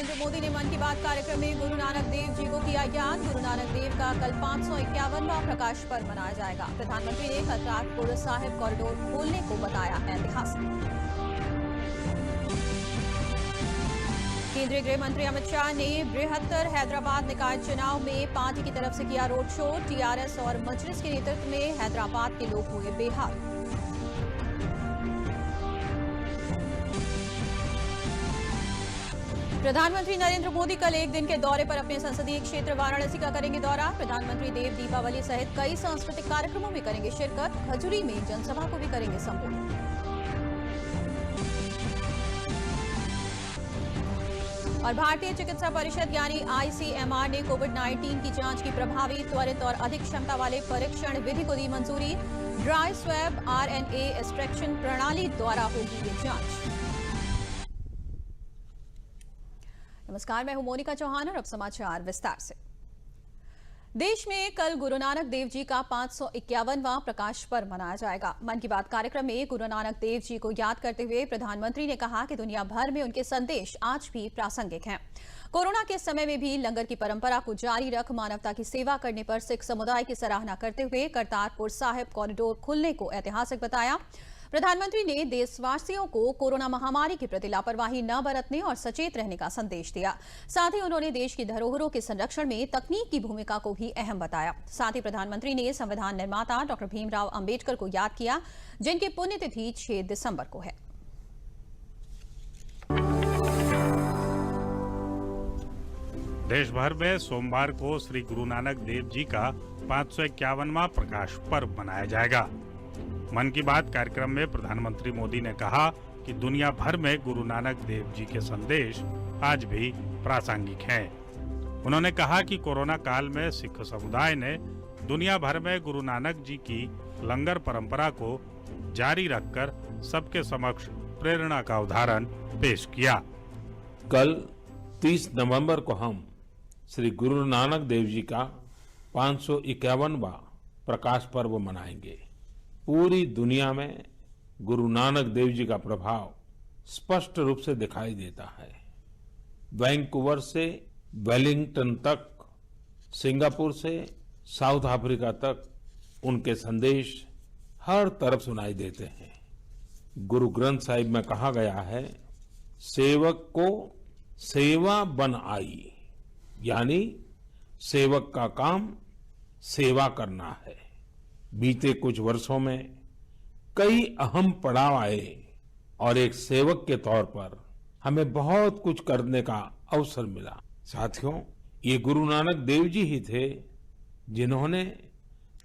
नरेंद्र मोदी ने मन की बात कार्यक्रम में गुरु नानक देव जी को किया याद। गुरु नानक देव का कल 551वां प्रकाश पर्व मनाया जाएगा। प्रधानमंत्री ने करतारपुर साहिब कॉरिडोर खोलने को बताया ऐतिहासिक। केंद्रीय गृह मंत्री अमित शाह ने बृहत्तर हैदराबाद निकाय चुनाव में पार्टी की तरफ से किया रोड शो। टीआरएस और मजलिस के नेतृत्व में हैदराबाद के लोग हुए बेहाल। प्रधानमंत्री नरेंद्र मोदी कल एक दिन के दौरे पर अपने संसदीय क्षेत्र वाराणसी का करेंगे दौरा। प्रधानमंत्री देव दीपावली सहित कई सांस्कृतिक कार्यक्रमों में करेंगे शिरकत। खजुरी में जनसभा को भी करेंगे संबोधित। और भारतीय चिकित्सा परिषद यानी आईसीएमआर ने कोविड-19 की जांच की प्रभावी, त्वरित और अधिक क्षमता वाले परीक्षण विधि को दी मंजूरी। ड्राई स्वैब आरएनए एक्सट्रैक्शन प्रणाली द्वारा होगी ये जांच। नमस्कार, मैं हूं मोनिका चौहान और अब समाचार विस्तार से। देश में कल गुरु नानक देव जी का 551वां प्रकाश पर्व मनाया जाएगा। मन की बात कार्यक्रम में गुरु नानक देव जी को याद करते हुए प्रधानमंत्री ने कहा कि दुनिया भर में उनके संदेश आज भी प्रासंगिक हैं। कोरोना के समय में भी लंगर की परंपरा को जारी रख मानवता की सेवा करने पर सिख समुदाय की सराहना करते हुए करतारपुर साहिब कॉरिडोर खुलने को ऐतिहासिक बताया। प्रधानमंत्री ने देशवासियों को कोरोना महामारी के प्रति लापरवाही न बरतने और सचेत रहने का संदेश दिया। साथ ही उन्होंने देश की धरोहरों के संरक्षण में तकनीक की भूमिका को भी अहम बताया। साथ ही प्रधानमंत्री ने संविधान निर्माता डॉक्टर भीमराव अंबेडकर को याद किया, जिनकी पुण्यतिथि 6 दिसंबर को है। देश भर में सोमवार को श्री गुरु नानक देव जी का 551वां प्रकाश पर्व मनाया जाएगा। मन की बात कार्यक्रम में प्रधानमंत्री मोदी ने कहा कि दुनिया भर में गुरु नानक देव जी के संदेश आज भी प्रासंगिक हैं। उन्होंने कहा कि कोरोना काल में सिख समुदाय ने दुनिया भर में गुरु नानक जी की लंगर परंपरा को जारी रखकर सबके समक्ष प्रेरणा का उदाहरण पेश किया। कल 30 नवंबर को हम श्री गुरु नानक देव जी का 551वां प्रकाश पर्व मनाएंगे। पूरी दुनिया में गुरु नानक देव जी का प्रभाव स्पष्ट रूप से दिखाई देता है। वैंकूवर से वेलिंगटन तक, सिंगापुर से साउथ अफ्रीका तक उनके संदेश हर तरफ सुनाई देते हैं। गुरु ग्रंथ साहिब में कहा गया है, सेवक को सेवा बन आई, यानी सेवक का काम सेवा करना है। बीते कुछ वर्षों में कई अहम पड़ाव आए और एक सेवक के तौर पर हमें बहुत कुछ करने का अवसर मिला। साथियों, ये गुरु नानक देव जी ही थे जिन्होंने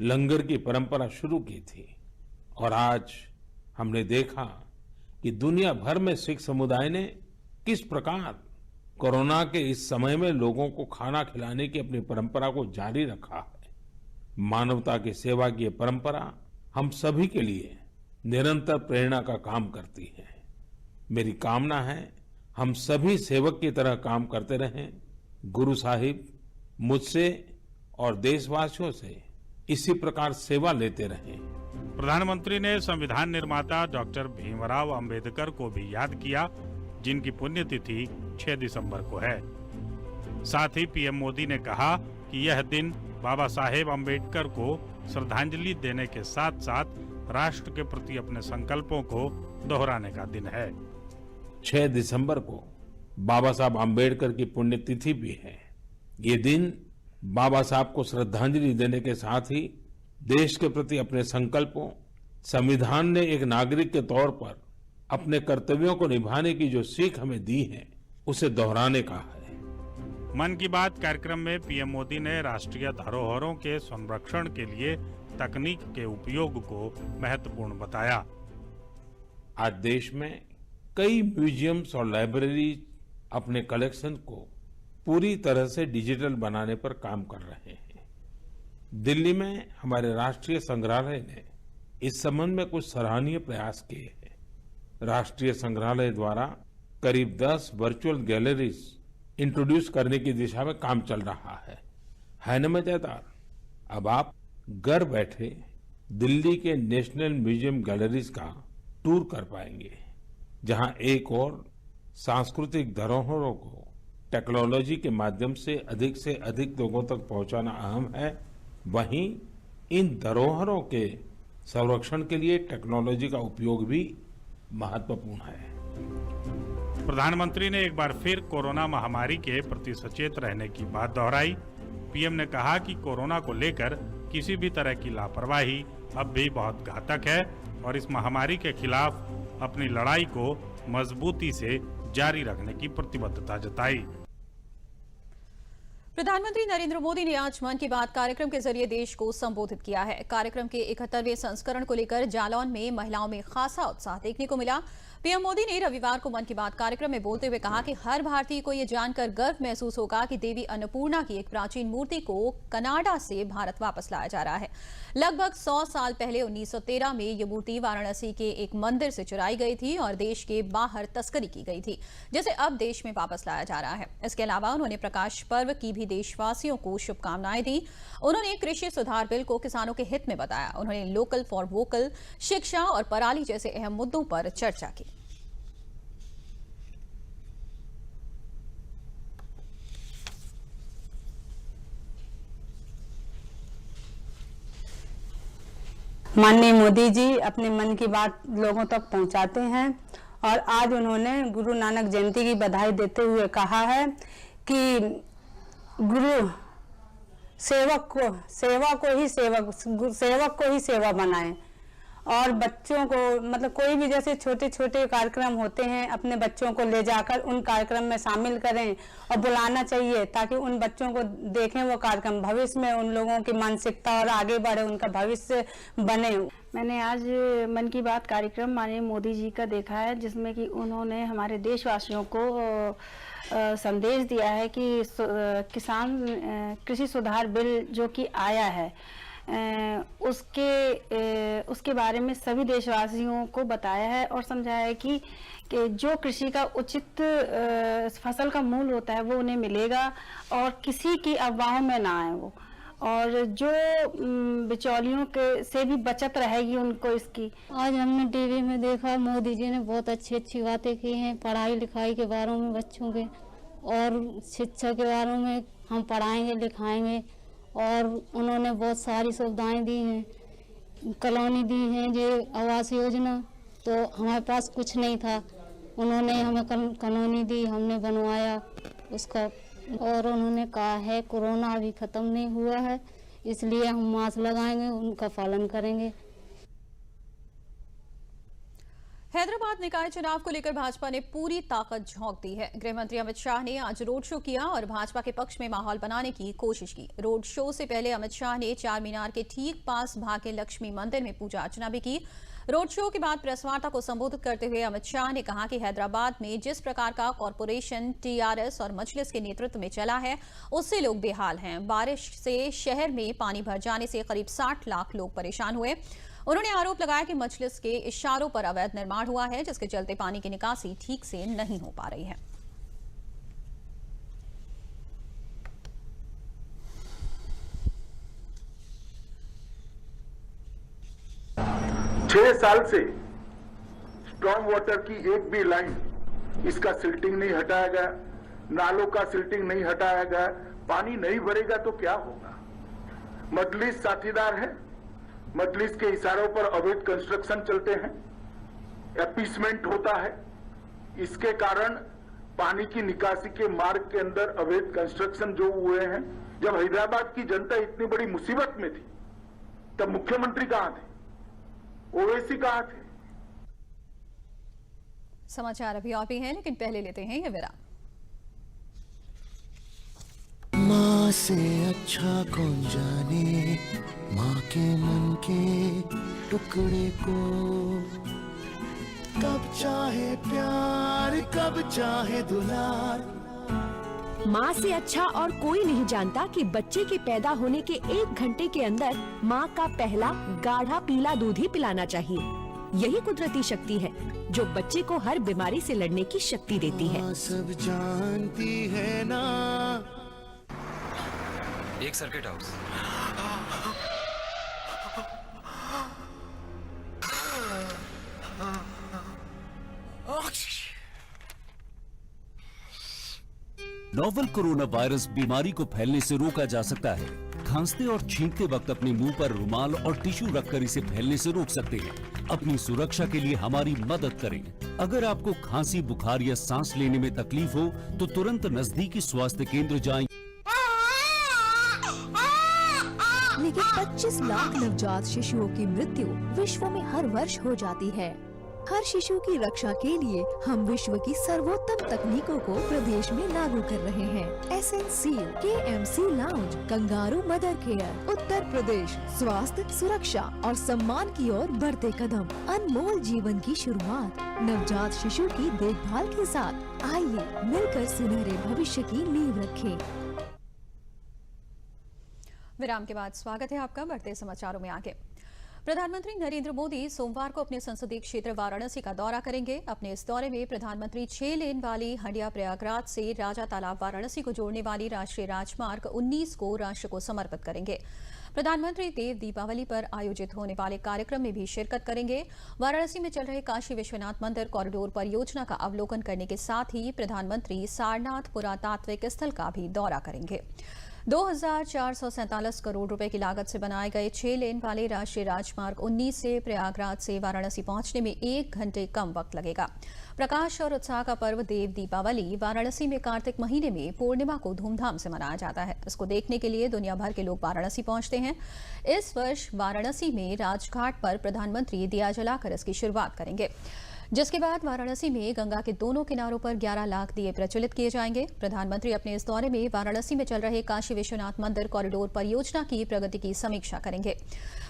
लंगर की परंपरा शुरू की थी और आज हमने देखा कि दुनिया भर में सिख समुदाय ने किस प्रकार कोरोना के इस समय में लोगों को खाना खिलाने की अपनी परंपरा को जारी रखा है। मानवता की सेवा की परंपरा हम सभी के लिए निरंतर प्रेरणा का काम करती है। मेरी कामना है हम सभी सेवक की तरह काम करते रहें। गुरु साहिब मुझसे और देशवासियों से इसी प्रकार सेवा लेते रहें। प्रधानमंत्री ने संविधान निर्माता डॉक्टर भीमराव अंबेडकर को भी याद किया, जिनकी पुण्यतिथि 6 दिसंबर को है। साथ ही पीएम मोदी ने कहा कि यह दिन बाबा साहेब अंबेडकर को श्रद्धांजलि देने के साथ साथ राष्ट्र के प्रति अपने संकल्पों को दोहराने का दिन है। 6 दिसंबर को बाबा साहब अंबेडकर की पुण्यतिथि भी है। ये दिन बाबा साहब को श्रद्धांजलि देने के साथ ही देश के प्रति अपने संकल्पों, संविधान ने एक नागरिक के तौर पर अपने कर्तव्यों को निभाने की जो सीख हमें दी है, उसे दोहराने का है। मन की बात कार्यक्रम में पीएम मोदी ने राष्ट्रीय धरोहरों के संरक्षण के लिए तकनीक के उपयोग को महत्वपूर्ण बताया। आज देश में कई म्यूजियम्स और लाइब्रेरी अपने कलेक्शन को पूरी तरह से डिजिटल बनाने पर काम कर रहे हैं। दिल्ली में हमारे राष्ट्रीय संग्रहालय ने इस संबंध में कुछ सराहनीय प्रयास किए हैं। राष्ट्रीय संग्रहालय द्वारा करीब 10 वर्चुअल गैलरीज इंट्रोड्यूस करने की दिशा में काम चल रहा है न मजेदार। अब आप घर बैठे दिल्ली के नेशनल म्यूजियम गैलरीज का टूर कर पाएंगे, जहां एक और सांस्कृतिक धरोहरों को टेक्नोलॉजी के माध्यम से अधिक लोगों तक पहुंचाना अहम है, वहीं इन धरोहरों के संरक्षण के लिए टेक्नोलॉजी का उपयोग भी महत्वपूर्ण है। प्रधानमंत्री ने एक बार फिर कोरोना महामारी के प्रति सचेत रहने की बात दोहराई। पीएम ने कहा कि कोरोना को लेकर किसी भी तरह की लापरवाही अब भी बहुत घातक है और इस महामारी के खिलाफ अपनी लड़ाई को मजबूती से जारी रखने की प्रतिबद्धता जताई। प्रधानमंत्री नरेंद्र मोदी ने आज मन की बात कार्यक्रम के जरिए देश को संबोधित किया है। कार्यक्रम के 71वें संस्करण को लेकर जालौन में महिलाओं में खासा उत्साह देखने को मिला। पीएम मोदी ने रविवार को मन की बात कार्यक्रम में बोलते हुए कहा कि हर भारतीय को ये जानकर गर्व महसूस होगा कि देवी अन्नपूर्णा की एक प्राचीन मूर्ति को कनाडा से भारत वापस लाया जा रहा है। लगभग 100 साल पहले 1913 में ये मूर्ति वाराणसी के एक मंदिर से चुराई गई थी और देश के बाहर तस्करी की गई थी, जिसे अब देश में वापस लाया जा रहा है। इसके अलावा उन्होंने प्रकाश पर्व की भी देशवासियों को शुभकामनाएं दी। उन्होंने कृषि सुधार बिल को किसानों के हित में बताया। उन्होंने लोकल फॉर वोकल, शिक्षा और पराली जैसे अहम मुद्दों पर चर्चा की। माननीय मोदी जी अपने मन की बात लोगों तक पहुंचाते हैं और आज उन्होंने गुरु नानक जयंती की बधाई देते हुए कहा है कि गुरु सेवक को ही सेवा बनाएं और बच्चों को मतलब कोई भी जैसे छोटे छोटे कार्यक्रम होते हैं अपने बच्चों को ले जाकर उन कार्यक्रम में शामिल करें और बुलाना चाहिए ताकि उन बच्चों को देखें वो कार्यक्रम, भविष्य में उन लोगों की मानसिकता और आगे बढ़े, उनका भविष्य बने। मैंने आज मन की बात कार्यक्रम माननीय मोदी जी का देखा है जिसमें कि उन्होंने हमारे देशवासियों को संदेश दिया है कि किसान कृषि सुधार बिल जो कि आया है उसके बारे में सभी देशवासियों को बताया है और समझाया है कि जो कृषि का उचित फसल का मूल्य होता है वो उन्हें मिलेगा और किसी की अफवाहों में ना आए वो, और जो बिचौलियों के से भी बचत रहेगी उनको इसकी। आज हमने टीवी में देखा मोदी जी ने बहुत अच्छी अच्छी बातें की हैं पढ़ाई लिखाई के बारे में, बच्चों के और शिक्षा के बारे में हम पढ़ाएंगे लिखाएंगे और उन्होंने बहुत सारी सुविधाएं दी हैं, कॉलोनी दी हैं, जो आवास योजना, तो हमारे पास कुछ नहीं था, उन्होंने हमें कॉलोनी दी, हमने बनवाया उसका। और उन्होंने कहा है कोरोना अभी ख़त्म नहीं हुआ है इसलिए हम मास्क लगाएंगे, उनका पालन करेंगे। हैदराबाद निकाय चुनाव को लेकर भाजपा ने पूरी ताकत झोंक दी है। गृह मंत्री अमित शाह ने आज रोड शो किया और भाजपा के पक्ष में माहौल बनाने की कोशिश की। रोड शो से पहले अमित शाह ने चार मीनार के ठीक पास भाग्य लक्ष्मी मंदिर में पूजा अर्चना भी की। रोड शो के बाद प्रेस वार्ता को संबोधित करते हुए अमित शाह ने कहा कि हैदराबाद में जिस प्रकार का कॉरपोरेशन टीआरएस और मजलिस के नेतृत्व में चला है उससे लोग बेहाल हैं। बारिश से शहर में पानी भर जाने से करीब 60 लाख लोग परेशान हुए। उन्होंने आरोप लगाया कि मजलिस के इशारों पर अवैध निर्माण हुआ है जिसके चलते पानी की निकासी ठीक से नहीं हो पा रही है। छह साल से स्ट्रॉन्ग वाटर की एक भी लाइन इसका सिल्टिंग नहीं हटाया गया, नालों का सिल्टिंग नहीं हटाया गया। पानी नहीं भरेगा तो क्या होगा? मजलिस साथीदार है, मजलिस के इशारों पर अवैध कंस्ट्रक्शन चलते हैं, अपीसमेंट होता है, इसके कारण पानी की निकासी के मार्ग के अंदर अवैध कंस्ट्रक्शन जो हुए हैं। जब हैदराबाद की जनता इतनी बड़ी मुसीबत में थी तब मुख्यमंत्री कहां थे, ओवैसी कहां थे? समाचार अभी और भी हैं लेकिन पहले लेते हैं ये विराम। माँ से अच्छा कौन जाने माँ के मन के टुकड़े को, कब चाहे प्यार कब चाहे दुलार। माँ से अच्छा और कोई नहीं जानता कि बच्चे के पैदा होने के 1 घंटे के अंदर माँ का पहला गाढ़ा पीला दूध ही पिलाना चाहिए। यही कुदरती शक्ति है जो बच्चे को हर बीमारी से लड़ने की शक्ति देती है। माँ सब जानती है ना। एक circuit house, novel corona virus बीमारी को फैलने से रोका जा सकता है। खांसते और छींकते वक्त अपने मुंह पर रुमाल और टिश्यू रखकर इसे फैलने से रोक सकते हैं। अपनी सुरक्षा के लिए हमारी मदद करें। अगर आपको खांसी, बुखार या सांस लेने में तकलीफ हो तो तुरंत नजदीकी स्वास्थ्य केंद्र जाएं। लेकिन 25 लाख नवजात शिशुओं की मृत्यु विश्व में हर वर्ष हो जाती है। हर शिशु की रक्षा के लिए हम विश्व की सर्वोत्तम तकनीकों को प्रदेश में लागू कर रहे हैं। Essential KMC lounge, kangaroo mother care, Uttar Pradesh. स्वास्थ्य, सुरक्षा और सम्मान की ओर बढ़ते कदम, अनमोल जीवन की शुरुआत नवजात शिशु की देखभाल के साथ। आइए मिलकर सुनहरे भविष्य की नींव रखें। विराम के बाद स्वागत है आपका। बढ़ते समाचारों में आगे। प्रधानमंत्री नरेंद्र मोदी सोमवार को अपने संसदीय क्षेत्र वाराणसी का दौरा करेंगे। अपने इस दौरे में प्रधानमंत्री 6 लेन वाली हंडिया प्रयागराज से राजा तालाब वाराणसी को जोड़ने वाली राष्ट्रीय राजमार्ग 19 को राष्ट्र को समर्पित करेंगे। प्रधानमंत्री देव दीपावली पर आयोजित होने वाले कार्यक्रम में भी शिरकत करेंगे। वाराणसी में चल रहे काशी विश्वनाथ मंदिर कॉरिडोर परियोजना का अवलोकन करने के साथ ही प्रधानमंत्री सारनाथ पुरातात्विक स्थल का भी दौरा करेंगे। 2447 करोड़ रुपए की लागत से बनाए गए 6 लेन वाले राष्ट्रीय राजमार्ग 19 से प्रयागराज से वाराणसी पहुंचने में 1 घंटे कम वक्त लगेगा। प्रकाश और उत्साह का पर्व देव दीपावली वाराणसी में कार्तिक महीने में पूर्णिमा को धूमधाम से मनाया जाता है। इसको देखने के लिए दुनिया भर के लोग वाराणसी पहुंचते हैं। इस वर्ष वाराणसी में राजघाट पर प्रधानमंत्री दिया जलाकर इसकी शुरुआत करेंगे, जिसके बाद वाराणसी में गंगा के दोनों किनारों पर 11 लाख दिए प्रज्वलित किए जाएंगे। प्रधानमंत्री अपने इस दौरे में वाराणसी में चल रहे काशी विश्वनाथ मंदिर कॉरिडोर परियोजना की प्रगति की समीक्षा करेंगे।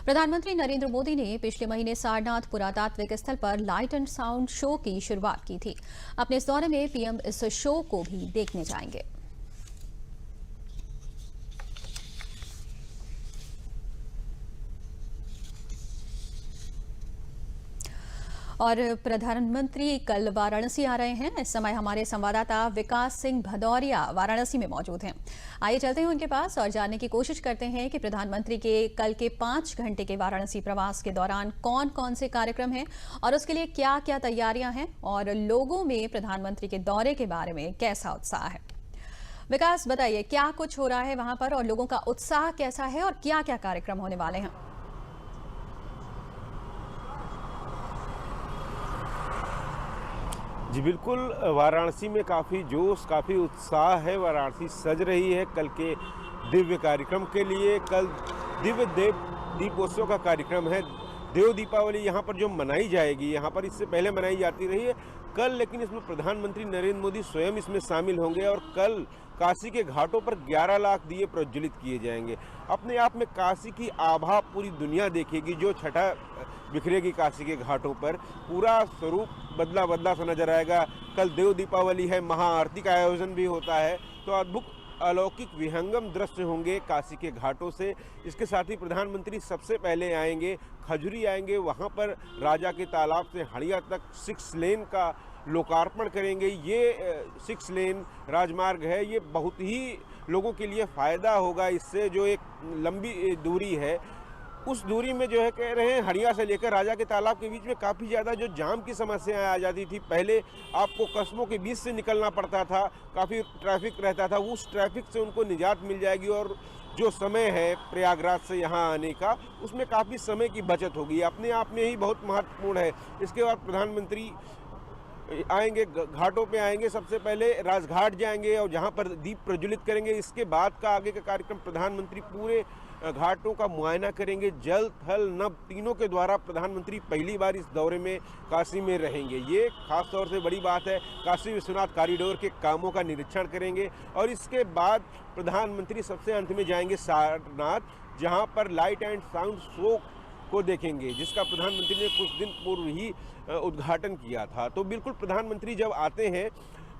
प्रधानमंत्री नरेंद्र मोदी ने पिछले महीने सारनाथ पुरातात्विक स्थल पर लाइट एंड साउंड शो की शुरुआत की थी। अपने इस दौरे में पीएम इस शो को भी देखने जाएंगे। और प्रधानमंत्री कल वाराणसी आ रहे हैं। इस समय हमारे संवाददाता विकास सिंह भदौरिया वाराणसी में मौजूद हैं। आइए चलते हैं उनके पास और जानने की कोशिश करते हैं कि प्रधानमंत्री के कल के 5 घंटे के वाराणसी प्रवास के दौरान कौन कौन से कार्यक्रम हैं और उसके लिए क्या क्या तैयारियां हैं और लोगों में प्रधानमंत्री के दौरे के बारे में कैसा उत्साह है। विकास, बताइए क्या कुछ हो रहा है वहां पर और लोगों का उत्साह कैसा है और क्या क्या कार्यक्रम होने वाले हैं। जी बिल्कुल, वाराणसी में काफ़ी जोश, काफ़ी उत्साह है। वाराणसी सज रही है कल के दिव्य कार्यक्रम के लिए। कल दिव्य दीपोत्सव का कार्यक्रम है। देव दीपावली यहाँ पर जो मनाई जाएगी, यहाँ पर इससे पहले मनाई जाती रही है कल, लेकिन इसमें प्रधानमंत्री नरेंद्र मोदी स्वयं इसमें शामिल होंगे और कल काशी के घाटों पर 11 लाख दिए प्रज्वलित किए जाएंगे। अपने आप में काशी की आभा पूरी दुनिया देखेगी। जो छठा बिखरेगी काशी के घाटों पर, पूरा स्वरूप बदला बदला सा नजर आएगा। कल देव दीपावली है, महाआरती का आयोजन भी होता है, तो अद्भुत अलौकिक विहंगम दृश्य होंगे काशी के घाटों से। इसके साथ ही प्रधानमंत्री सबसे पहले आएंगे, खजुरी आएंगे, वहाँ पर राजा के तालाब से हड़िया तक 6 लेन का लोकार्पण करेंगे। ये 6 लेन राजमार्ग है, ये बहुत ही लोगों के लिए फ़ायदा होगा। इससे जो एक लंबी दूरी है, उस दूरी में जो है कह रहे हैं हड़िया से लेकर राजा के तालाब के बीच में काफ़ी ज़्यादा जो जाम की समस्याएं आ जाती थी। पहले आपको कस्बों के बीच से निकलना पड़ता था, काफ़ी ट्रैफिक रहता था, उस ट्रैफिक से उनको निजात मिल जाएगी और जो समय है प्रयागराज से यहाँ आने का, उसमें काफ़ी समय की बचत होगी। अपने आप में ही बहुत महत्वपूर्ण है। इसके बाद प्रधानमंत्री आएंगे, घाटों पे आएंगे, सबसे पहले राजघाट जाएंगे और जहाँ पर दीप प्रज्वलित करेंगे। इसके बाद का आगे का कार्यक्रम, प्रधानमंत्री पूरे घाटों का मुआयना करेंगे। जल, थल, नभ तीनों के द्वारा प्रधानमंत्री पहली बार इस दौरे में काशी में रहेंगे। ये खास तौर से बड़ी बात है। काशी विश्वनाथ कॉरिडोर के कामों का निरीक्षण करेंगे और इसके बाद प्रधानमंत्री सबसे अंत में जाएंगे सारनाथ, जहाँ पर लाइट एंड साउंड शो को देखेंगे, जिसका प्रधानमंत्री ने कुछ दिन पूर्व ही उद्घाटन किया था। तो बिल्कुल प्रधानमंत्री जब आते हैं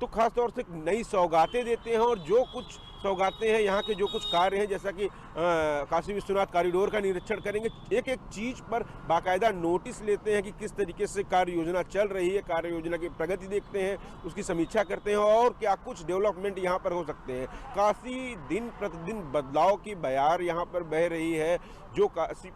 तो खास तौर से नई सौगातें देते हैं और जो कुछ सौगातें हैं, यहाँ के जो कुछ कार्य हैं, जैसा कि काशी विश्वनाथ कॉरिडोर का निरीक्षण करेंगे, एक एक चीज़ पर बाकायदा नोटिस लेते हैं कि किस तरीके से कार्य योजना चल रही है, कार्य योजना की प्रगति देखते हैं, उसकी समीक्षा करते हैं और क्या कुछ डेवलपमेंट यहाँ पर हो सकते हैं। काशी दिन प्रतिदिन बदलाव की बयार यहाँ पर बह रही है। जो काशी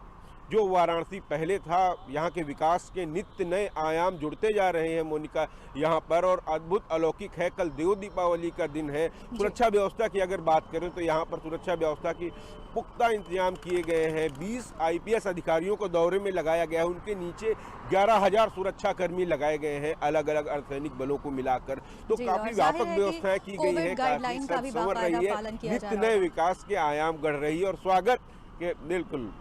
जो वाराणसी पहले था, यहाँ के विकास के नित्य नए आयाम जुड़ते जा रहे हैं मोनिका यहाँ पर, और अद्भुत अलौकिक है। कल देव दीपावली का दिन है। सुरक्षा व्यवस्था की अगर बात करें तो यहाँ पर सुरक्षा व्यवस्था की पुख्ता इंतजाम किए गए हैं। 20 IPS अधिकारियों को दौरे में लगाया गया है। उनके नीचे 11,000 सुरक्षा कर्मी लगाए गए हैं, अलग अलग अर्धसैनिक बलों को मिलाकर। तो काफी व्यापक व्यवस्थाएं की गई है, काफी सब संवर रही है, नित्य नए विकास के आयाम गढ़ रही है। और स्वागत के बिल्कुल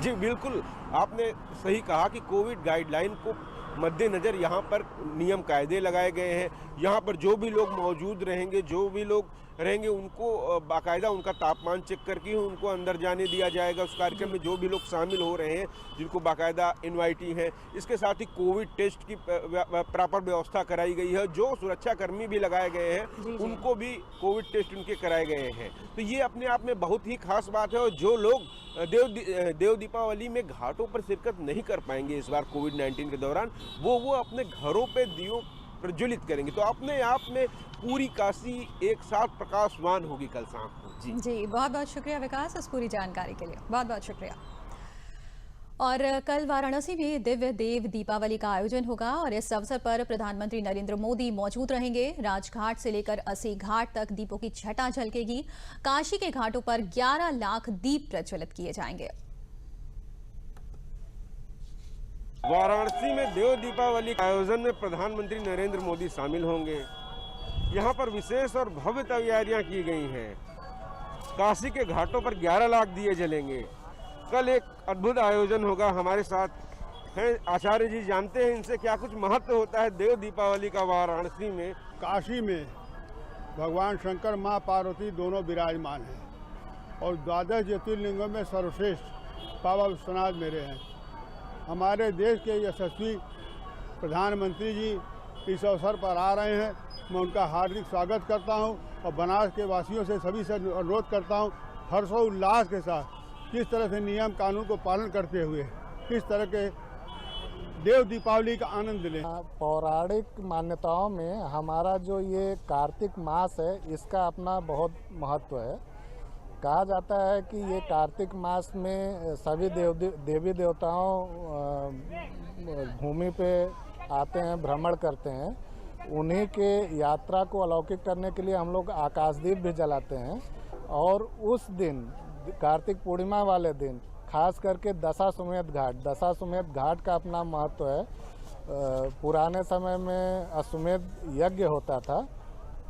जी बिल्कुल आपने सही कहा कि कोविड गाइडलाइन को मद्देनजर यहाँ पर नियम कायदे लगाए गए हैं। यहाँ पर जो भी लोग मौजूद रहेंगे, जो भी लोग रहेंगे, उनको बाकायदा उनका तापमान चेक करके उनको अंदर जाने दिया जाएगा। उस कार्यक्रम में जो भी लोग शामिल हो रहे हैं, जिनको बाकायदा इनवाइटी है, इसके साथ ही कोविड टेस्ट की प्रॉपर व्यवस्था कराई गई है। जो सुरक्षा कर्मी भी लगाए गए हैं उनको भी कोविड टेस्ट उनके कराए गए हैं। तो ये अपने आप में बहुत ही खास बात है। और जो लोग देव दीपावली में घाटों पर शिरकत नहीं कर पाएंगे इस बार कोविड-19 के दौरान, वो अपने घरों पे दियों प्रज्वलित करेंगे। तो अपने आप में पूरी काशी एक साथ प्रकाशवान होगी कल शाम को। जी बहुत बहुत शुक्रिया विकास इस पूरी जानकारी के लिए, बहुत बहुत शुक्रिया। और कल वाराणसी में दिव्य देव दीपावली का आयोजन होगा और इस अवसर पर प्रधानमंत्री नरेंद्र मोदी मौजूद रहेंगे। राजघाट से लेकर 80 घाट तक दीपों की छटा झलकेगी। काशी के घाटों पर 11 लाख दीप प्रज्वलित किए जाएंगे। वाराणसी में देव दीपावली के आयोजन में प्रधानमंत्री नरेंद्र मोदी शामिल होंगे। यहाँ पर विशेष और भव्य तैयारियां की गई हैं। काशी के घाटों पर 11 लाख दिए जलेंगे। कल एक अद्भुत आयोजन होगा। हमारे साथ हैं आचार्य जी, जानते हैं इनसे क्या कुछ महत्व होता है देव दीपावली का वाराणसी में। काशी में भगवान शंकर, माँ पार्वती दोनों विराजमान हैं और 12 ज्योतिर्लिंगों में सर्वश्रेष्ठ बाबा विश्वनाथ मेरे हैं। हमारे देश के यशस्वी प्रधानमंत्री जी इस अवसर पर आ रहे हैं। मैं उनका हार्दिक स्वागत करता हूं और बनारस के वासियों से सभी से अनुरोध करता हूं, हर्षोल्लास के साथ किस तरह से नियम कानून को पालन करते हुए किस तरह के देव दीपावली का आनंद लें। पौराणिक मान्यताओं में हमारा जो ये कार्तिक मास है, इसका अपना बहुत महत्व है। कहा जाता है कि ये कार्तिक मास में सभी देवी देवताओं भूमि पे आते हैं, भ्रमण करते हैं। उन्हीं के यात्रा को अलौकिक करने के लिए हम लोग आकाशदीप भी जलाते हैं। और उस दिन कार्तिक पूर्णिमा वाले दिन खास करके दशाश्वमेध घाट का अपना महत्व है। पुराने समय में अश्वमेध यज्ञ होता था,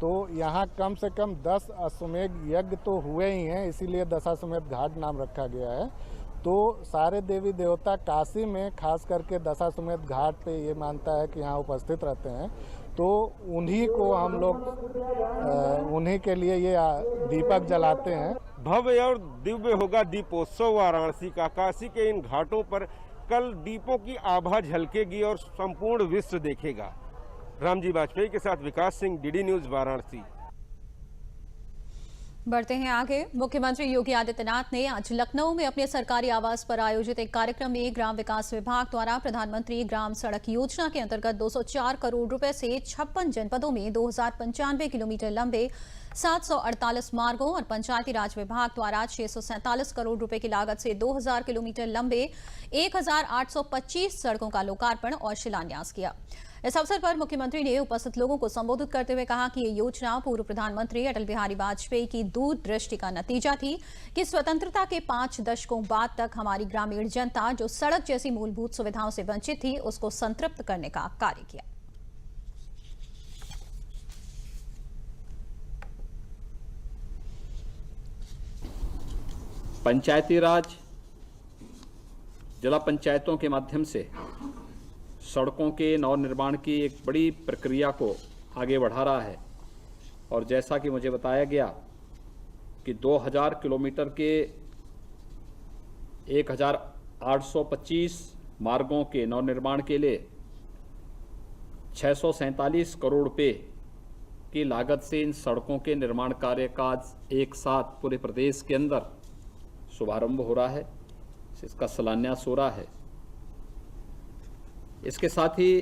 तो यहाँ कम से कम 10 अश्वमेध यज्ञ तो हुए ही हैं, इसीलिए दशाश्वमेध घाट नाम रखा गया है। तो सारे देवी देवता काशी में खास करके दशाश्वमेध घाट पे ये मानता है कि यहाँ उपस्थित रहते हैं। तो उन्हीं को हम लोग उन्हीं के लिए ये दीपक जलाते हैं। भव्य और दिव्य होगा दीपोत्सव वाराणसी का। काशी के इन घाटों पर कल दीपों की आभा झलकेगी और संपूर्ण विश्व देखेगा। रामजी वाजपेयी के साथ विकास सिंह, डीडी न्यूज, वाराणसी। बढ़ते हैं आगे। मुख्यमंत्री योगी आदित्यनाथ ने आज लखनऊ में अपने सरकारी आवास पर आयोजित एक कार्यक्रम में ग्राम विकास विभाग द्वारा प्रधानमंत्री ग्राम सड़क योजना के अंतर्गत 204 करोड़ रुपए से 56 जनपदों में 2095 किलोमीटर लंबे 748 मार्गों और पंचायती राज विभाग द्वारा 647 करोड़ रुपए की लागत से 2000 किलोमीटर लंबे 1825 सड़कों का लोकार्पण और शिलान्यास किया। इस अवसर पर मुख्यमंत्री ने उपस्थित लोगों को संबोधित करते हुए कहा कि ये योजना पूर्व प्रधानमंत्री अटल बिहारी वाजपेयी की दूरदृष्टि का नतीजा थी कि स्वतंत्रता के 5 दशकों बाद तक हमारी ग्रामीण जनता जो सड़क जैसी मूलभूत सुविधाओं से वंचित थी, उसको संतृप्त करने का कार्य किया। पंचायती राज जिला पंचायतों के माध्यम से सड़कों के नवनिर्माण की एक बड़ी प्रक्रिया को आगे बढ़ा रहा है। और जैसा कि मुझे बताया गया कि 2000 किलोमीटर के 1825 मार्गों के नवनिर्माण के लिए 647 करोड़ रुपए की लागत से इन सड़कों के निर्माण कार्य का एक साथ पूरे प्रदेश के अंदर शुभारंभ हो रहा है, इसका शिलान्यास हो रहा है। इसके साथ ही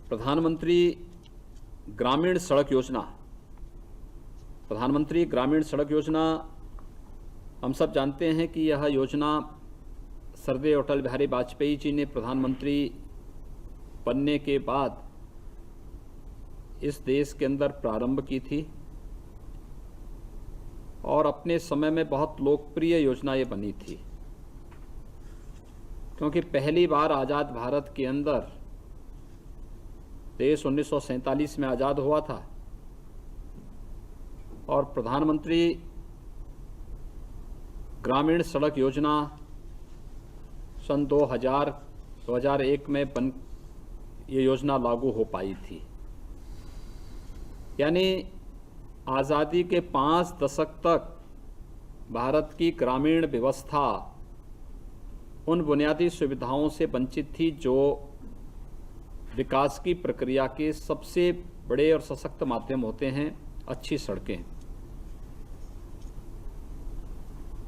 प्रधानमंत्री ग्रामीण सड़क योजना हम सब जानते हैं कि यह योजना श्रद्धेय अटल बिहारी वाजपेयी जी ने प्रधानमंत्री बनने के बाद इस देश के अंदर प्रारंभ की थी और अपने समय में बहुत लोकप्रिय योजना ये बनी थी, क्योंकि पहली बार आज़ाद भारत के अंदर देश 1947 में आज़ाद हुआ था और प्रधानमंत्री ग्रामीण सड़क योजना सन 2001 में ये योजना लागू हो पाई थी। यानी आज़ादी के 5 दशक तक भारत की ग्रामीण व्यवस्था उन बुनियादी सुविधाओं से वंचित थी जो विकास की प्रक्रिया के सबसे बड़े और सशक्त माध्यम होते हैं, अच्छी सड़कें।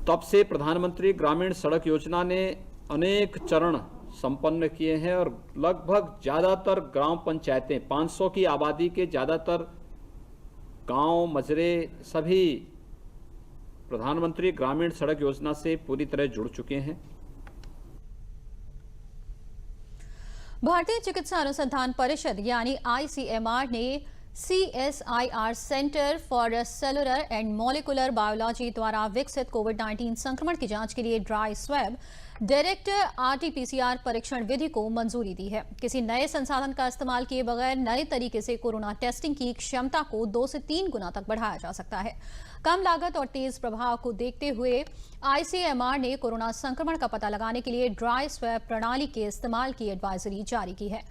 तब से प्रधानमंत्री ग्रामीण सड़क योजना ने अनेक चरण संपन्न किए हैं और लगभग ज़्यादातर ग्राम पंचायतें, 500 की आबादी के ज़्यादातर गांव मजरे सभी प्रधानमंत्री ग्रामीण सड़क योजना से पूरी तरह जुड़ चुके हैं। भारतीय चिकित्सा अनुसंधान परिषद यानी ICMR ने CSIR centre for cellular and molecular biology द्वारा विकसित कोविड-19 संक्रमण की जांच के लिए ड्राई स्वैब डायरेक्ट RT-PCR परीक्षण विधि को मंजूरी दी है। किसी नए संसाधन का इस्तेमाल किए बगैर नए तरीके से कोरोना टेस्टिंग की क्षमता को 2 से 3 गुना तक बढ़ाया जा सकता है। कम लागत और तेज प्रभाव को देखते हुए ICMR ने कोरोना संक्रमण का पता लगाने के लिए ड्राई स्वैब प्रणाली के इस्तेमाल की एडवाइजरी जारी की है।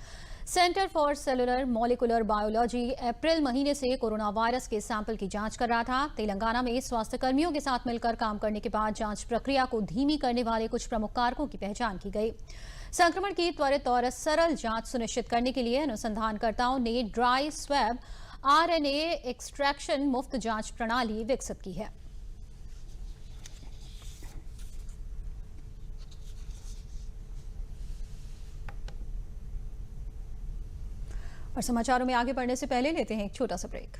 Centre for cellular molecular biology April महीने से कोरोना वायरस के सैंपल की जांच कर रहा था। तेलंगाना में स्वास्थ्य कर्मियों के साथ मिलकर काम करने के बाद जांच प्रक्रिया को धीमी करने वाले कुछ प्रमुख कारकों की पहचान की गई। संक्रमण की त्वरित और सरल जांच सुनिश्चित करने के लिए अनुसंधानकर्ताओं ने ड्राई स्वैब RNA एक्सट्रैक्शन मुफ्त जांच प्रणाली विकसित की है। और समाचारों में आगे बढ़ने से पहले लेते हैं एक छोटा सा ब्रेक।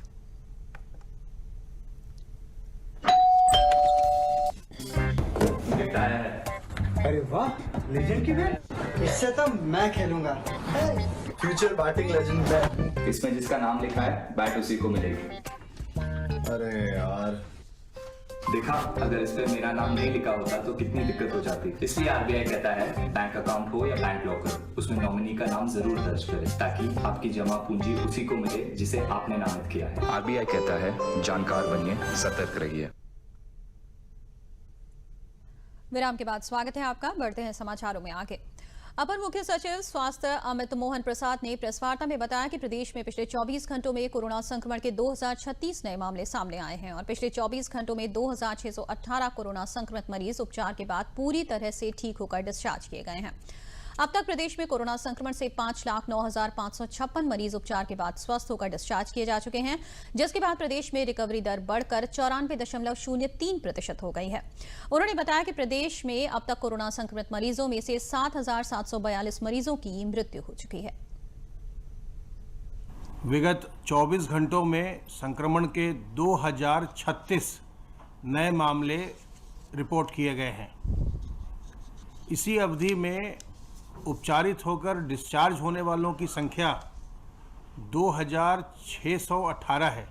अरे वाह, लेजेंड की बैट, इससे तो मैं खेलूंगा। Future batting legend bat. इसमें जिसका नाम लिखा है बैट उसी को मिलेगी। अरे यार, देखा, अगर इस पे मेरा नाम नहीं लिखा होता तो कितनी दिक्कत हो जाती। इसलिए RBI कहता है बैंक अकाउंट हो या बैंक लॉकर, उसमें नॉमिनी का नाम जरूर दर्ज करें ताकि आपकी जमा पूंजी उसी को मिले जिसे आपने नामित किया है। RBI कहता है जानकार बनिए, सतर्क रहिए। विराम के बाद स्वागत है आपका। बढ़ते हैं समाचारों में आगे। अपर मुख्य सचिव स्वास्थ्य अमित मोहन प्रसाद ने प्रेस वार्ता में बताया कि प्रदेश में पिछले 24 घंटों में कोरोना संक्रमण के 2036 नए मामले सामने आए हैं और पिछले 24 घंटों में 2618 कोरोना संक्रमित मरीज उपचार के बाद पूरी तरह से ठीक होकर डिस्चार्ज किए गए हैं। अब तक प्रदेश में कोरोना संक्रमण से 5,09,556 मरीज उपचार के बाद स्वस्थ होकर डिस्चार्ज किए जा चुके हैं, जिसके बाद प्रदेश में रिकवरी दर बढ़कर 94.03% हो गई है। उन्होंने बताया कि प्रदेश में अब तक कोरोना संक्रमित मरीजों में से 7,742 मरीजों की मृत्यु हो चुकी है। विगत 24 घंटों में संक्रमण के 2036 नए मामले रिपोर्ट किए गए हैं। इसी अवधि में उपचारित होकर डिस्चार्ज होने वालों की संख्या 2618 है।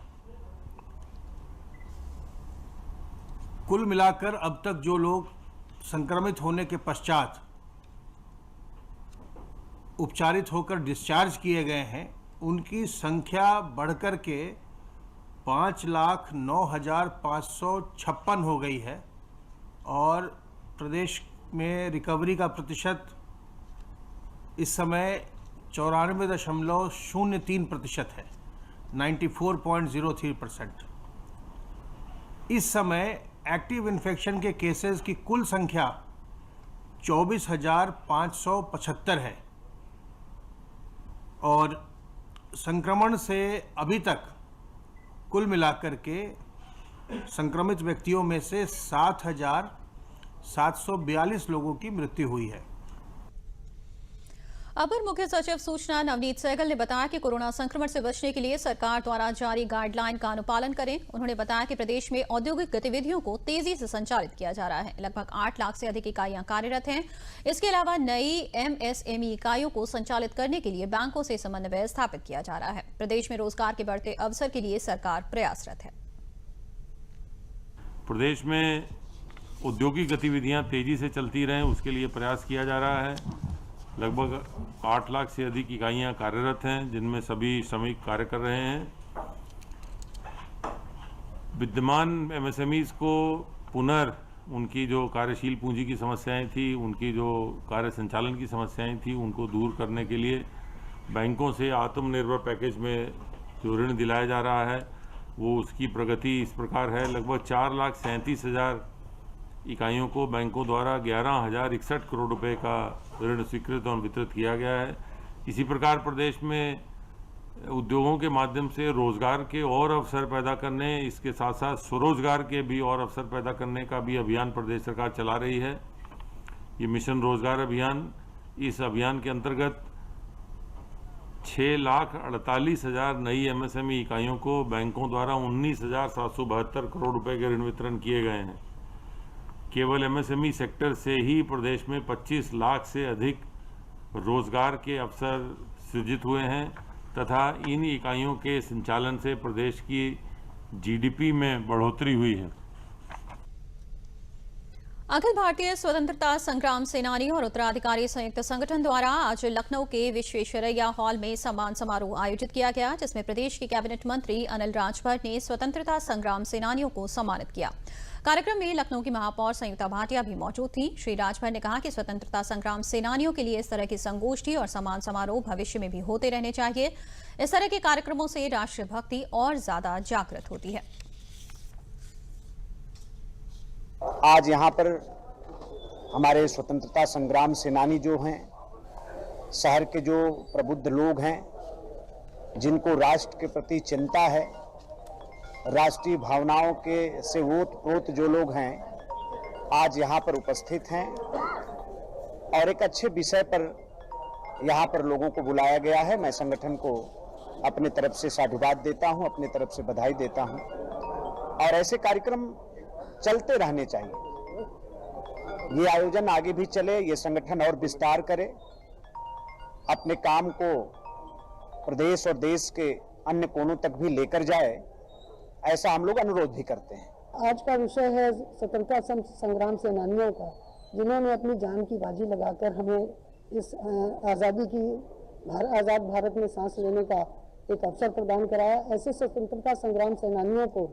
कुल मिलाकर अब तक जो लोग संक्रमित होने के पश्चात उपचारित होकर डिस्चार्ज किए गए हैं, उनकी संख्या बढ़कर के 5,09,556 हो गई है और प्रदेश में रिकवरी का प्रतिशत इस समय 94.03% है, 94.03%। इस समय एक्टिव इन्फेक्शन के केसेस की कुल संख्या 24,575 है और संक्रमण से अभी तक कुल मिलाकर के संक्रमित व्यक्तियों में से 7,742 लोगों की मृत्यु हुई है। अपर मुख्य सचिव सूचना नवनीत सहगल ने बताया कि कोरोना संक्रमण से बचने के लिए सरकार द्वारा जारी गाइडलाइन का अनुपालन करें। उन्होंने बताया कि प्रदेश में औद्योगिक गतिविधियों को तेजी से संचालित किया जा रहा है। लगभग 8 लाख से अधिक इकाइयां कार्यरत हैं। इसके अलावा नई MSME इकाइयों को संचालित करने के लिए बैंकों से समन्वय स्थापित किया जा रहा है। प्रदेश में रोजगार के बढ़ते अवसर के लिए सरकार प्रयासरत है। प्रदेश में औद्योगिक गतिविधियां तेजी से चलती रहें, उसके लिए प्रयास किया जा रहा है। लगभग 8 लाख से अधिक इकाइयां कार्यरत हैं, जिनमें सभी श्रमिक कार्य कर रहे हैं। विद्यमान MSMEs को उनकी जो कार्यशील पूंजी की समस्याएं थी, उनकी जो कार्य संचालन की समस्याएं थी, उनको दूर करने के लिए बैंकों से आत्मनिर्भर पैकेज में जो ऋण दिलाया जा रहा है, वो उसकी प्रगति इस प्रकार है। लगभग 4,37,000 इकाइयों को बैंकों द्वारा 11,061 करोड़ रुपए का ऋण स्वीकृत और वितरित किया गया है। इसी प्रकार प्रदेश में उद्योगों के माध्यम से रोजगार के और अवसर पैदा करने, इसके साथ साथ स्वरोजगार के भी और अवसर पैदा करने का भी अभियान प्रदेश सरकार चला रही है। ये मिशन रोजगार अभियान, इस अभियान के अंतर्गत 6,48,000 नई MSME इकाइयों को बैंकों द्वारा 19,772 करोड़ रुपए के ऋण वितरण किए गए हैं। केवल MSME सेक्टर से ही प्रदेश में 25 लाख से अधिक रोजगार के अवसर सृजित हुए हैं तथा इन इकाइयों के संचालन से प्रदेश की GDP में बढ़ोतरी हुई है। अखिल भारतीय स्वतंत्रता संग्राम सेनानी और उत्तराधिकारी संयुक्त संगठन द्वारा आज लखनऊ के विश्वेश्वरैया हॉल में सम्मान समारोह आयोजित किया गया, जिसमें प्रदेश के कैबिनेट मंत्री अनिल राजभर ने स्वतंत्रता संग्राम सेनानियों को सम्मानित किया। कार्यक्रम में लखनऊ की महापौर संयुक्ता भाटिया भी मौजूद थी। श्री राजभर ने कहा कि स्वतंत्रता संग्राम सेनानियों के लिए इस तरह की संगोष्ठी और सम्मान समारोह भविष्य में भी होते रहने चाहिए। इस तरह के कार्यक्रमों से राष्ट्रीय भक्ति और ज्यादा जागृत होती है। आज यहाँ पर हमारे स्वतंत्रता संग्राम सेनानी जो हैं, शहर के जो प्रबुद्ध लोग हैं, जिनको राष्ट्र के प्रति चिंता है, राष्ट्रीय भावनाओं के से ओत-प्रोत जो लोग हैं, आज यहाँ पर उपस्थित हैं और एक अच्छे विषय पर यहाँ पर लोगों को बुलाया गया है। मैं संगठन को अपने तरफ से साधुवाद देता हूँ, अपने तरफ से बधाई देता हूँ और ऐसे कार्यक्रम चलते रहने चाहिए। ये आयोजन आगे भी चले, ये संगठन और विस्तार करे, अपने काम को प्रदेश और देश के अन्य कोनों तक भी लेकर जाए, ऐसा हम लोग अनुरोध भी करते हैं। आज का विषय है स्वतंत्रता संग्राम सेनानियों का, जिन्होंने अपनी जान की बाजी लगाकर हमें इस आज़ादी की आज़ाद भारत में सांस लेने का एक अवसर प्रदान कराया। ऐसे स्वतंत्रता संग्राम सेनानियों को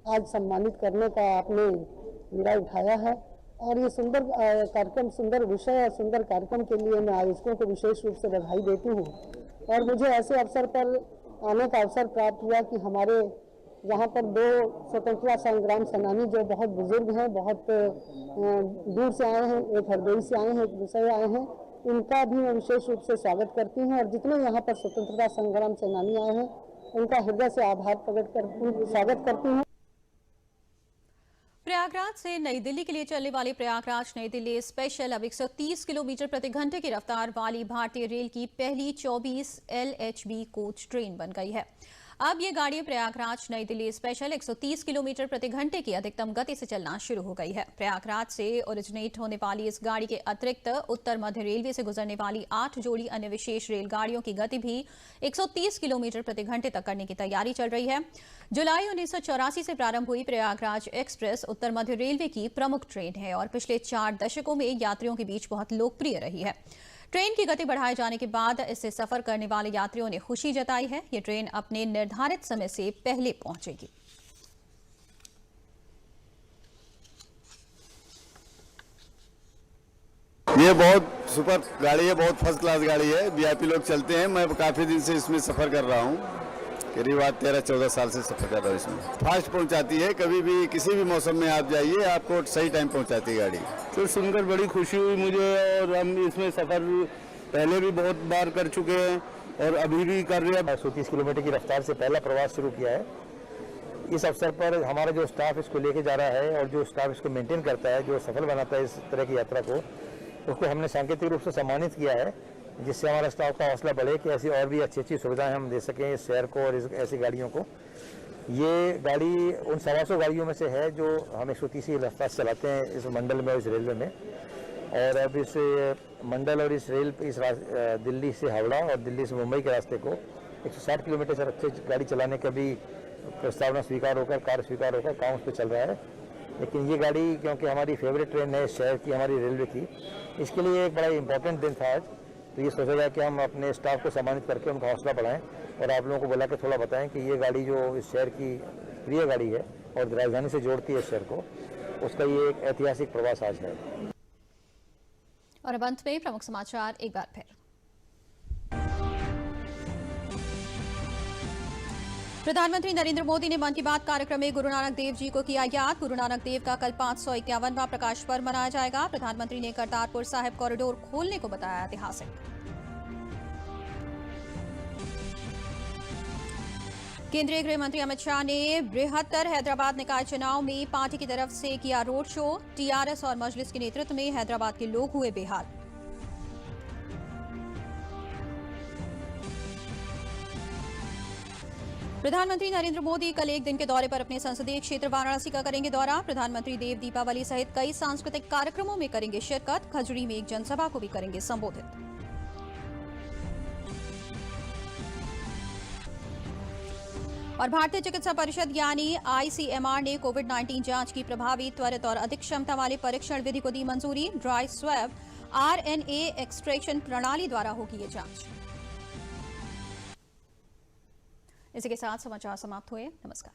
आज सम्मानित करने का आपने बीड़ा उठाया है और ये सुंदर कार्यक्रम, सुंदर विषय और सुंदर कार्यक्रम के लिए मैं आयोजकों को विशेष रूप से बधाई देती हूँ। और मुझे ऐसे अवसर पर आने का अवसर प्राप्त हुआ कि हमारे यहाँ पर 2 स्वतंत्रता संग्राम सेनानी जो बहुत बुजुर्ग हैं, बहुत दूर से आए हैं, एक हरदोई से आए हैं, एक दूसरे आए हैं, उनका भी मैं विशेष रूप से स्वागत करती हूँ। और जितने यहाँ पर स्वतंत्रता संग्राम सेनानी आए हैं, उनका हृदय से आभार प्रकट कर स्वागत करती हूँ। प्रयागराज से नई दिल्ली के लिए चलने वाली प्रयागराज नई दिल्ली स्पेशल अब 130 किलोमीटर प्रति घंटे की रफ्तार वाली भारतीय रेल की पहली 24 LHB कोच ट्रेन बन गई है। अब ये गाड़ी प्रयागराज नई दिल्ली स्पेशल 130 किलोमीटर प्रति घंटे की अधिकतम गति से चलना शुरू हो गई है। प्रयागराज से ओरिजिनेट होने वाली इस गाड़ी के अतिरिक्त उत्तर मध्य रेलवे से गुजरने वाली 8 जोड़ी अन्य विशेष रेलगाड़ियों की गति भी 130 किलोमीटर प्रति घंटे तक करने की तैयारी चल रही है। जुलाई 1984 से प्रारंभ हुई प्रयागराज एक्सप्रेस उत्तर मध्य रेलवे की प्रमुख ट्रेन है और पिछले 4 दशकों में यात्रियों के बीच बहुत लोकप्रिय रही है। ट्रेन की गति बढ़ाए जाने के बाद इससे सफर करने वाले यात्रियों ने खुशी जताई है। ये ट्रेन अपने निर्धारित समय से पहले पहुंचेगी। ये बहुत सुपर गाड़ी है, बहुत फर्स्ट क्लास गाड़ी है। VIP लोग चलते हैं। मैं काफी दिन से इसमें सफर कर रहा हूँ, करीब 13-14 साल से सफर कर रहा हूँ इसमें। फास्ट पहुँचाती है, कभी भी किसी भी मौसम में आप जाइए, आपको सही टाइम पहुँचाती है गाड़ी। तो सुनकर बड़ी खुशी हुई मुझे और हम इसमें सफ़र पहले भी बहुत बार कर चुके हैं और अभी भी कर रहे हैं। 130 किलोमीटर की रफ्तार से पहला प्रवास शुरू किया है। इस अवसर पर हमारा जो स्टाफ इसको लेके जा रहा है और जो स्टाफ इसको मेंटेन करता है, जो सफल बनाता है इस तरह की यात्रा को, उसको हमने सांकेतिक रूप से सम्मानित किया है। जिससे हमारा स्टाफ का हौसला बढ़े कि ऐसी और भी अच्छी अच्छी सुविधाएं हम दे सकें इस शहर को और ऐसी गाड़ियों को। ये गाड़ी उन 125 गाड़ियों में से है जो हम 130 की रफ्तार से चलाते हैं इस मंडल में और इस रेलवे में। और अब इस मंडल और इस दिल्ली से हावड़ा और दिल्ली से मुंबई के रास्ते को 160 किलोमीटर से अच्छे गाड़ी चलाने का भी प्रस्तावना स्वीकार होकर, कार्य स्वीकार होकर काम उस पर चल रहा है। लेकिन ये गाड़ी क्योंकि हमारी फेवरेट ट्रेन है शहर की, हमारी रेलवे की, इसके लिए एक बड़ा इम्पोर्टेंट दिन था आज। तो ये सोचा जाए कि हम अपने स्टाफ को सम्मानित करके उनका हौसला बढ़ाएं और आप लोगों को बुला के थोड़ा बताएं कि ये गाड़ी जो इस शहर की प्रिय गाड़ी है और राजधानी से जोड़ती है इस शहर को, उसका ये एक ऐतिहासिक प्रवास आज है। और अब अंत में प्रमुख समाचार एक बार फिर। प्रधानमंत्री नरेंद्र मोदी ने मन की बात कार्यक्रम में गुरु नानक देव जी को किया याद। गुरु नानक देव का कल 551वां प्रकाश पर्व मनाया जाएगा। प्रधानमंत्री ने करतारपुर साहिब कॉरिडोर खोलने को बताया ऐतिहासिक। केंद्रीय गृह मंत्री अमित शाह ने बृहत्तर हैदराबाद निकाय चुनाव में पार्टी की तरफ से किया रोड शो। टीआरएस और मजलिस के नेतृत्व में हैदराबाद के लोग हुए बेहाल। प्रधानमंत्री नरेंद्र मोदी कल एक दिन के दौरे पर अपने संसदीय क्षेत्र वाराणसी का करेंगे दौरा। प्रधानमंत्री देव दीपावली सहित कई सांस्कृतिक कार्यक्रमों में करेंगे शिरकत। खजुरी में एक जनसभा को भी करेंगे संबोधित। और भारतीय चिकित्सा परिषद यानी आईसीएमआर ने कोविड-19 जांच की प्रभावी, त्वरित और अधिक क्षमता वाले परीक्षण विधि को दी मंजूरी। ड्राई स्वैब आरएनए एक्सट्रैक्शन प्रणाली द्वारा होगी ये जांच। इसी के साथ समाचार समाप्त हुए। नमस्कार।